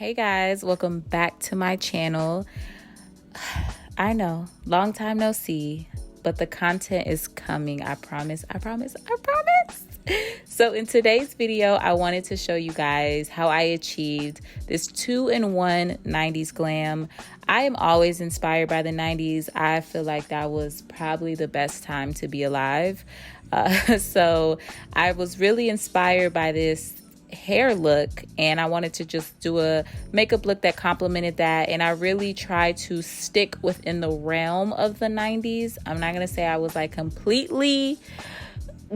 Hey guys, welcome back to my channel. I know, long time no see, but the content is coming. I promise. So in today's video, I wanted to show you guys how I achieved this 2-in-1 90s glam. I am always inspired by the 90s. I feel like that was probably the best time to be alive. So I was really inspired by this hair look, and I wanted to just do a makeup look that complemented that, and I really tried to stick within the realm of the 90s. I'm not gonna say I was like completely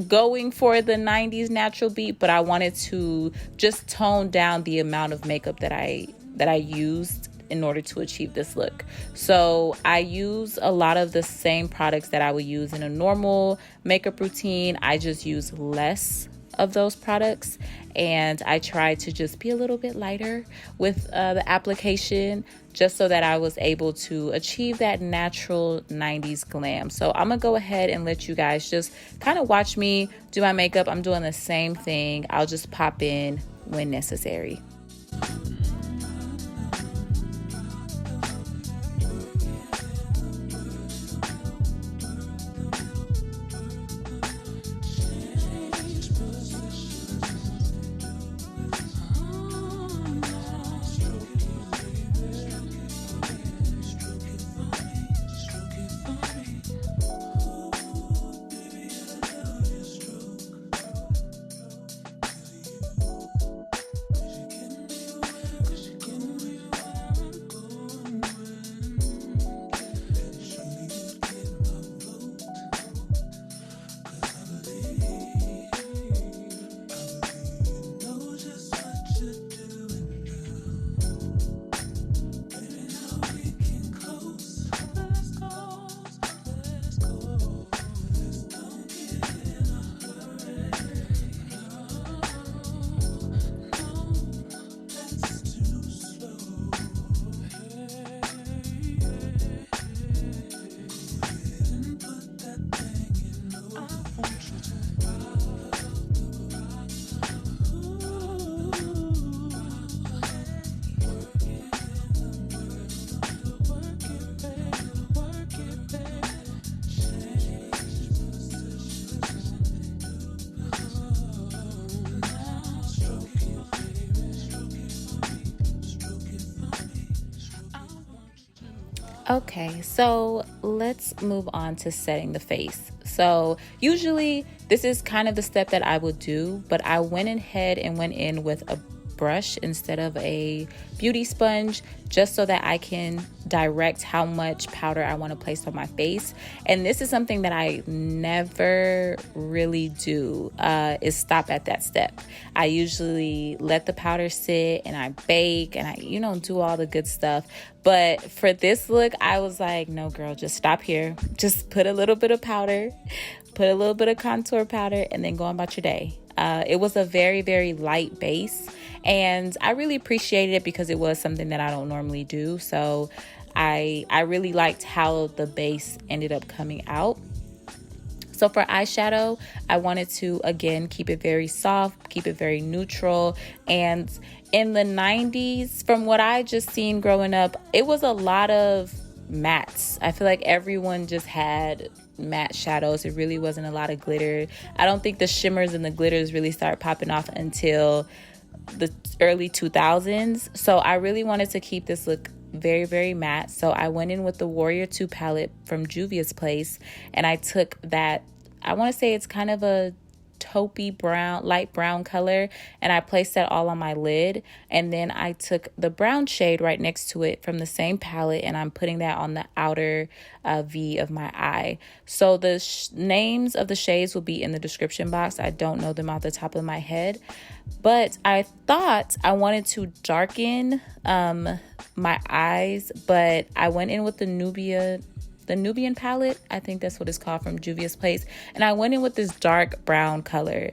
going for the 90s natural beat, but I wanted to just tone down the amount of makeup that I used in order to achieve this look. So I use a lot of the same products that I would use in a normal makeup routine. I just use less of those products, and I tried to just be a little bit lighter with the application, just so that I was able to achieve that natural 90s glam. So I'm gonna go ahead and let you guys just kind of watch me do my makeup. I'm doing the same thing. I'll just pop in when necessary. Okay, so let's move on to setting the face. So usually this is kind of the step that I would do, but I went ahead and went in with a brush instead of a beauty sponge, just so that I can direct how much powder I want to place on my face. And this is something that I never really do, is stop at that step. I usually let the powder sit and I bake and I, do all the good stuff. But for this look, I was like, no girl, just stop here. Just put a little bit of powder, put a little bit of contour powder, and then go on about your day. It was a very, very light base, and I really appreciated it because it was something that I don't normally do. So I really liked how the base ended up coming out. So for eyeshadow, I wanted to, again, keep it very soft, keep it very neutral. And in the 90s, from what I just seen growing up, it was a lot of mattes. I feel like everyone just had matte shadows. It really wasn't a lot of glitter. I don't think the shimmers and the glitters really started popping off until the early 2000s. So I really wanted to keep this look very, very matte. So I went in with the Warrior 2 palette from Juvia's place, and I took that, I want to say it's kind of a taupey brown, light brown color, and I placed that all on my lid. And then I took the brown shade right next to it from the same palette, and I'm putting that on the outer V of my eye. So the names of the shades will be in the description box. I don't know them off the top of my head, but I thought I wanted to darken my eyes, but I went in with the Nubian palette. I think that's what it's called, from Juvia's place. And I went in with this dark brown color.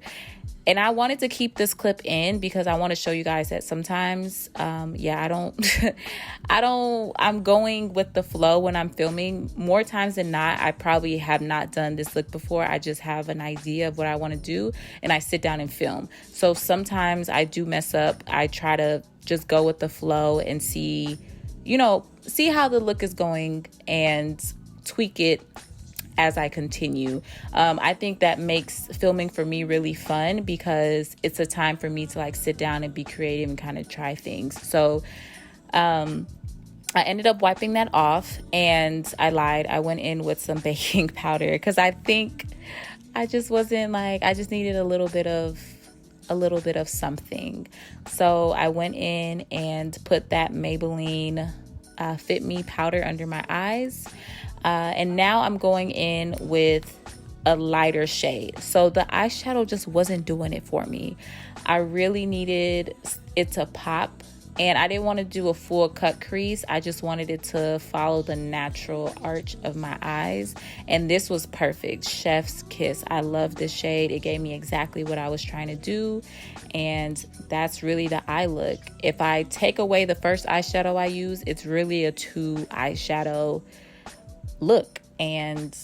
And I wanted to keep this clip in because I want to show you guys that sometimes, I don't, I'm going with the flow when I'm filming. More times than not, I probably have not done this look before. I just have an idea of what I want to do and I sit down and film. So sometimes I do mess up. I try to just go with the flow and see how the look is going and tweak it as I continue. I think that makes filming for me really fun because it's a time for me to like sit down and be creative and kind of try things. So I ended up wiping that off, and I lied. I went in with some baking powder because I think I just needed a little bit of something. So I went in and put that Maybelline Fit Me powder under my eyes. And now I'm going in with a lighter shade. So the eyeshadow just wasn't doing it for me. I really needed it to pop, and I didn't want to do a full cut crease. I just wanted it to follow the natural arch of my eyes. And this was perfect. Chef's kiss. I love this shade. It gave me exactly what I was trying to do. And that's really the eye look. If I take away the first eyeshadow I use, it's really a 2 eyeshadow look. And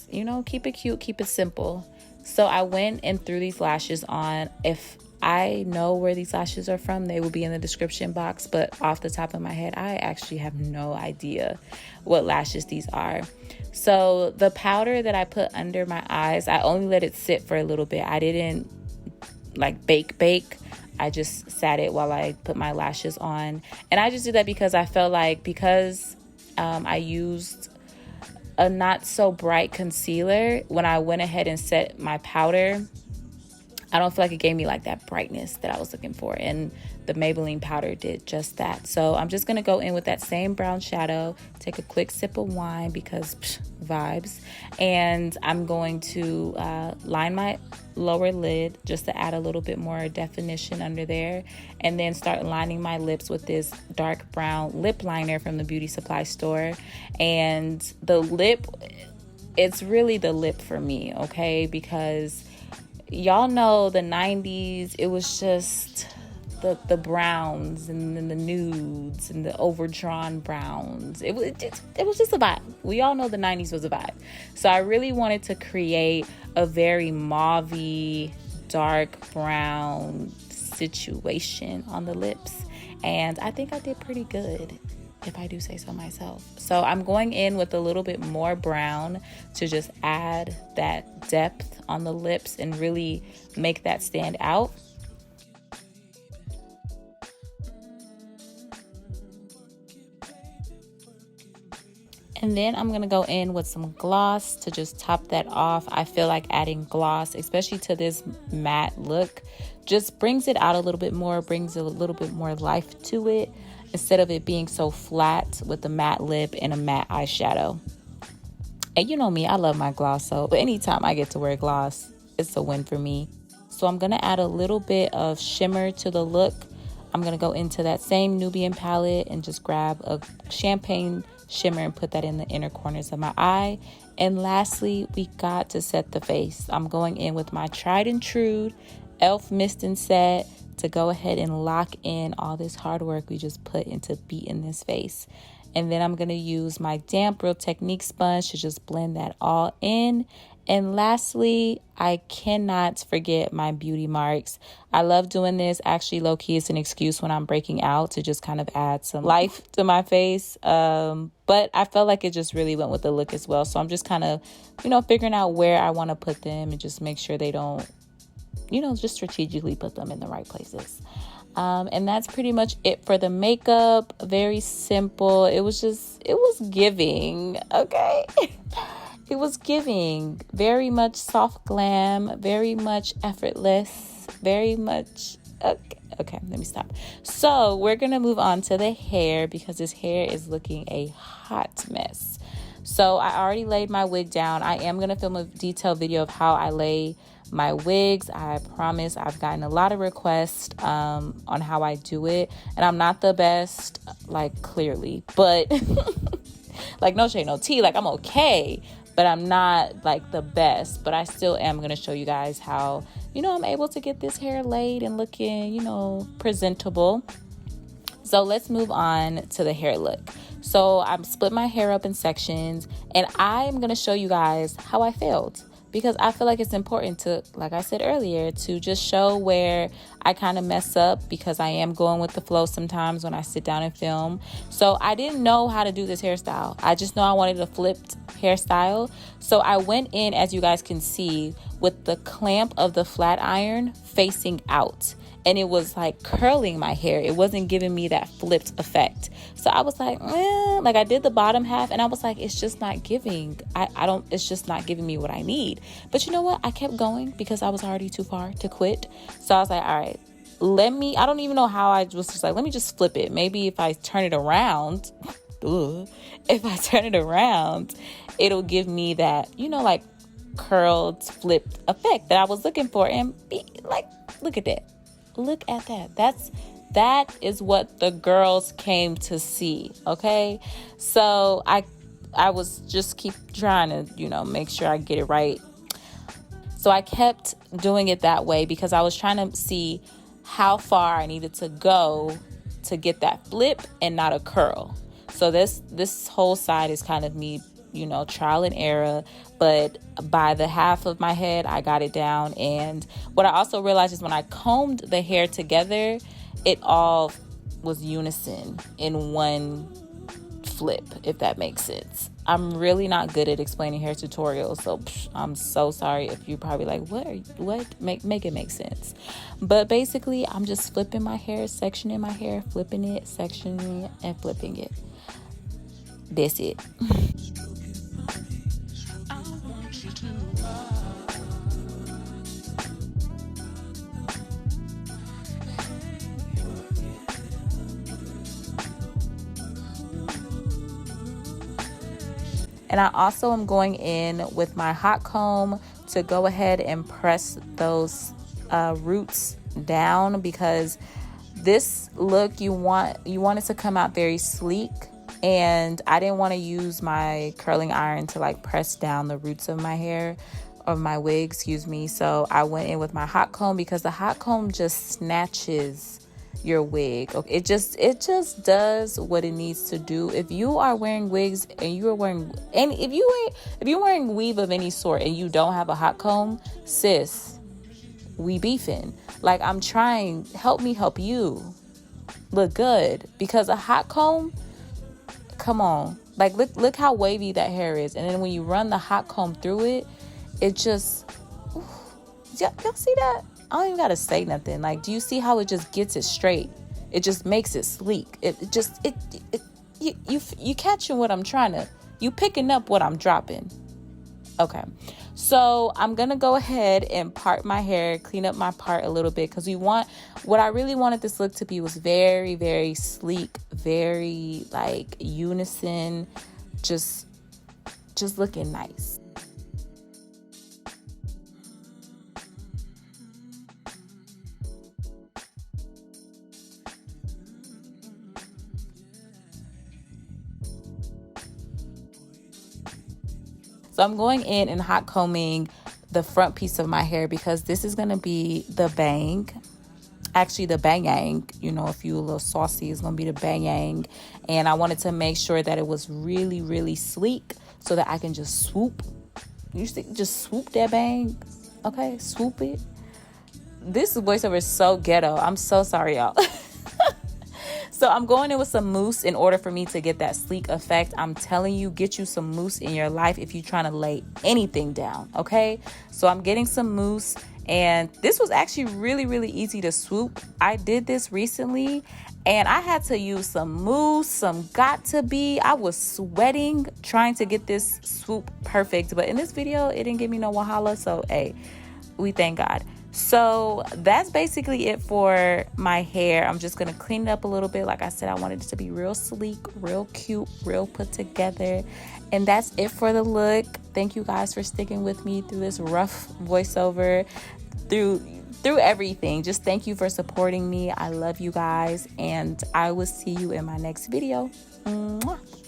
keep it cute, keep it simple. So I went and threw these lashes on. If I know where these lashes are from, they will be in the description box, but off the top of my head, I actually have no idea what lashes these are. So the powder that I put under my eyes, I only let it sit for a little bit. I didn't like bake. I just sat it while I put my lashes on. And I just did that because I felt like I used a not so bright concealer, when I went ahead and set my powder, I don't feel like it gave me like that brightness that I was looking for, and the Maybelline powder did just that. So I'm just gonna go in with that same brown shadow, take a quick sip of wine because vibes, and I'm going to line my lower lid just to add a little bit more definition under there, and then start lining my lips with this dark brown lip liner from the beauty supply store. And the lip, it's really the lip for me, okay? Because y'all know the 90s, it was just the browns and then the nudes and the overdrawn browns. It was just a vibe. We all know the 90s was a vibe. So I really wanted to create a very mauvey, dark brown situation on the lips. And I think I did pretty good, if I do say so myself. So I'm going in with a little bit more brown to just add that depth on the lips and really make that stand out. And then I'm going to go in with some gloss to just top that off. I feel like adding gloss, especially to this matte look, just brings it out a little bit more, brings a little bit more life to it, instead of it being so flat with a matte lip and a matte eyeshadow. And you know me, I love my gloss, so anytime I get to wear gloss, it's a win for me. So I'm going to add a little bit of shimmer to the look. I'm going to go into that same Nubian palette and just grab a champagne shimmer and put that in the inner corners of my eye. And lastly, we got to set the face. I'm going in with my tried and true e.l.f. Mist and Set to go ahead and lock in all this hard work we just put into beating this face. And then I'm going to use my damp Real Technique sponge to just blend that all in. And lastly, I cannot forget my beauty marks. I love doing this. Actually, low-key, it's an excuse when I'm breaking out to just kind of add some life to my face. But I felt like it just really went with the look as well. So I'm just kind of, figuring out where I want to put them and just make sure they don't, just strategically put them in the right places. And that's pretty much it for the makeup. Very simple. It was giving, okay? It was giving very much soft glam, very much effortless, very much, okay, let me stop. So we're going to move on to the hair because this hair is looking a hot mess. So I already laid my wig down. I am going to film a detailed video of how I lay my wigs. I promise. I've gotten a lot of requests on how I do it. And I'm not the best, like, clearly. But, like, no shade, no tea. Like, I'm okay. But I'm not, like, the best. But I still am going to show you guys how, you know, I'm able to get this hair laid and looking, you know, presentable. So let's move on to the hair look. So I'm split my hair up in sections, and I'm going to show you guys how I failed, because I feel like it's important to, like I said earlier, to just show where I kind of mess up, because I am going with the flow sometimes when I sit down and film. So I didn't know how to do this hairstyle. I just know I wanted a flipped hairstyle. So I went in, as you guys can see, with the clamp of the flat iron facing out. And it was like curling my hair. It wasn't giving me that flipped effect. So I was like, like I did the bottom half, and I was like, it's just not giving. It's just not giving me what I need. But you know what? I kept going because I was already too far to quit. So I was like, all right, I don't even know how. I was just like, let me just flip it. Maybe if I turn it around, it'll give me that, you know, like curled, flipped effect that I was looking for. And look at that. Look at that. That is what the girls came to see. Okay. So I was just keep trying to, you know, make sure I get it right. So I kept doing it that way because I was trying to see how far I needed to go to get that flip and not a curl. So this whole side is kind of me, you know, trial and error, but by the half of my head, I got it down. And what I also realized is when I combed the hair together, it all was unison in one flip, if that makes sense. I'm really not good at explaining hair tutorials, so I'm so sorry if you're probably like, what? Make it make sense. But basically, I'm just flipping my hair, sectioning my hair, flipping it, sectioning it, and flipping it. That's it. And I also am going in with my hot comb to go ahead and press those roots down, because this look, you want it to come out very sleek. And I didn't want to use my curling iron to like press down the roots of my hair, or my wig, excuse me. So I went in with my hot comb, because the hot comb just snatches your wig. Okay, it just does what it needs to do. If you are wearing wigs and you're wearing, and if you're wearing weave of any sort and you don't have a hot comb, sis, we beefing. Like, I'm trying, help me help you look good, because a hot comb, come on, like look how wavy that hair is, and then when you run the hot comb through it, it just, y'all see that? I don't even gotta say nothing. Like, do you see how it just gets it straight? It just makes it sleek. You catching what I'm trying to, you picking up what I'm dropping. Okay, so I'm gonna go ahead and part my hair, clean up my part a little bit, because what I really wanted this look to be was very, very sleek, very like unison, just looking nice. So I'm going in and hot combing the front piece of my hair, because this is going to be the bang. Actually, the bang-yang, you know, if you a little saucy, it's going to be the bang-yang. And I wanted to make sure that it was really, really sleek, so that I can just swoop. You see, just swoop that bang. Okay, swoop it. This voiceover is so ghetto. I'm so sorry, y'all. So I'm going in with some mousse in order for me to get that sleek effect. I'm telling you, get you some mousse in your life if you're trying to lay anything down, okay? So I'm getting some mousse, and this was actually really, really easy to swoop. I did this recently, and I had to use some mousse, some got-to-be. I was sweating trying to get this swoop perfect, but in this video, it didn't give me no wahala, so hey, we thank God. So that's basically it for my hair. I'm just going to clean it up a little bit. Like I said, I wanted it to be real sleek, real cute, real put together. And that's it for the look. Thank you guys for sticking with me through this rough voiceover, through everything. Just thank you for supporting me. I love you guys, and I will see you in my next video. Mwah.